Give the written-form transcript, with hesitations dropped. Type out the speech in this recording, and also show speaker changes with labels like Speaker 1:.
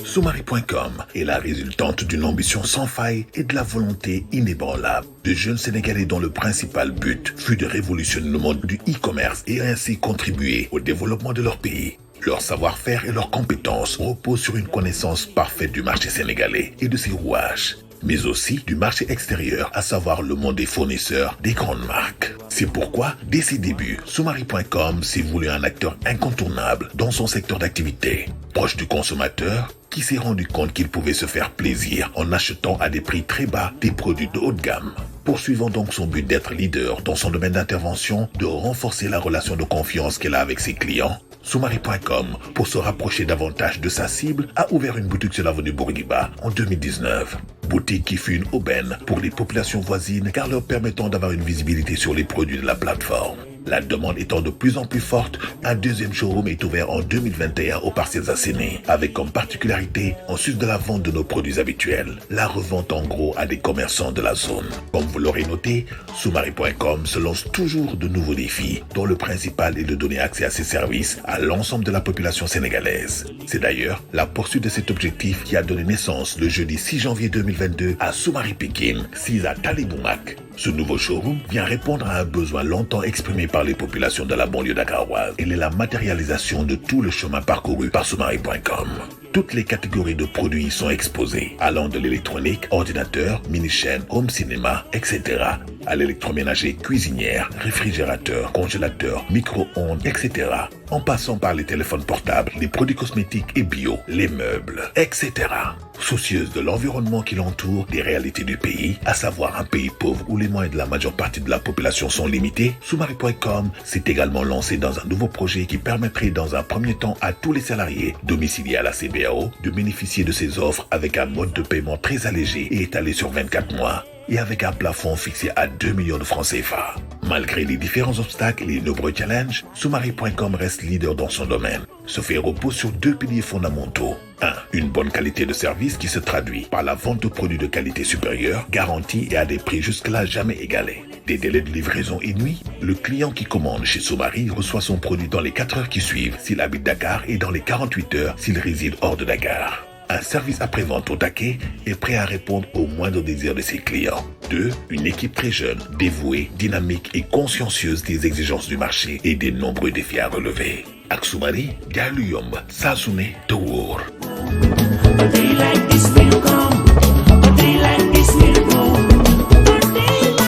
Speaker 1: Soumari.com est la résultante d'une ambition sans faille et de la volonté inébranlable de jeunes Sénégalais dont le principal but fut de révolutionner le monde du e-commerce et ainsi contribuer au développement de leur pays. Leur savoir-faire et leurs compétences reposent sur une connaissance parfaite du marché sénégalais et de ses rouages, mais aussi du marché extérieur, à savoir le monde des fournisseurs des grandes marques. C'est pourquoi, dès ses débuts, Soumari.com s'est voulu un acteur incontournable dans son secteur d'activité, proche du consommateur, qui s'est rendu compte qu'il pouvait se faire plaisir en achetant à des prix très bas des produits de haut de gamme. Poursuivant donc son but d'être leader dans son domaine d'intervention, de renforcer la relation de confiance qu'elle a avec ses clients, Soumari.com, pour se rapprocher davantage de sa cible, a ouvert une boutique sur l'avenue Bourguiba en 2019. Boutique qui fut une aubaine pour les populations voisines car leur permettant d'avoir une visibilité sur les produits de la plateforme. La demande étant de plus en plus forte, un deuxième showroom est ouvert en 2021 aux Parcelles Assainies, avec comme particularité, en sus de la vente de nos produits habituels, la revente en gros à des commerçants de la zone. Comme vous l'aurez noté, Soumari.com se lance toujours de nouveaux défis, dont le principal est de donner accès à ses services à l'ensemble de la population sénégalaise. C'est d'ailleurs la poursuite de cet objectif qui a donné naissance le jeudi 6 janvier 2022 à Soumari Pékin, 6 à Taliboumak. Ce nouveau showroom vient répondre à un besoin longtemps exprimé par les populations de la banlieue dakaroise. Il est la matérialisation de tout le chemin parcouru par Soumari.com. Toutes les catégories de produits sont exposées, allant de l'électronique, ordinateur, mini-chaîne, home cinéma, etc., à l'électroménager, cuisinière, réfrigérateur, congélateur, micro-ondes, etc., en passant par les téléphones portables, les produits cosmétiques et bio, les meubles, etc. Soucieuse de l'environnement qui l'entoure, des réalités du pays, à savoir un pays pauvre où les moyens de la majeure partie de la population sont limités, Soumari.com s'est également lancé dans un nouveau projet qui permettrait dans un premier temps à tous les salariés domiciliés à la CBAO de bénéficier de ces offres avec un mode de paiement très allégé et étalé sur 24 mois. Et avec un plafond fixé à 2 millions de francs CFA. Malgré les différents obstacles et les nombreux challenges, Soumari.com reste leader dans son domaine. Ce fait repose sur deux piliers fondamentaux. 1. Une bonne qualité de service qui se traduit par la vente de produits de qualité supérieure, garantis et à des prix jusque-là jamais égalés. Des délais de livraison inouïs, le client qui commande chez Soumari reçoit son produit dans les 4 heures qui suivent s'il habite Dakar et dans les 48 heures s'il réside hors de Dakar. Un service après-vente au taquet est prêt à répondre aux moindres désirs de ses clients. 2. Une équipe très jeune, dévouée, dynamique et consciencieuse des exigences du marché et des nombreux défis à relever. Ak Soumari, jaay lu yomb, saa su ne te wóor.